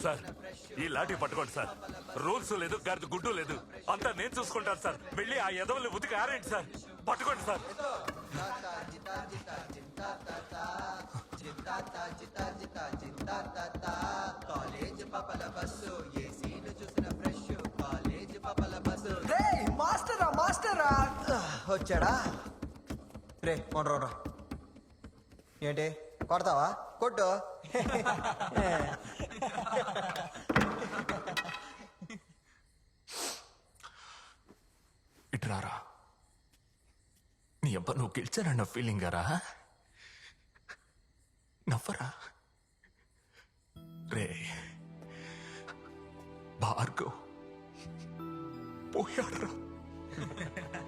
Sir ఈ లాఠీ పట్టుకోండి sir. Rules లేదు, గర్దు గుడ్డు లేదు, అంతా నేను చూసుకుంటాను సార్. వెళ్ళి ఆ ఎదవల్ని ఉతికి ఆరేంటి సార్. పట్టుకోండి సార్. మాస్టరా మాస్టరా వచ్చాడా? రే కొనరా. ఏంటి కొడతావా? కొట్టు. ఇట్రారా. నీ అబ్బా నువ్వు గెలిచారన్న ఫీలింగ్ గారా? నవ్వరా రే. భార్గవ్ పోయాడరా.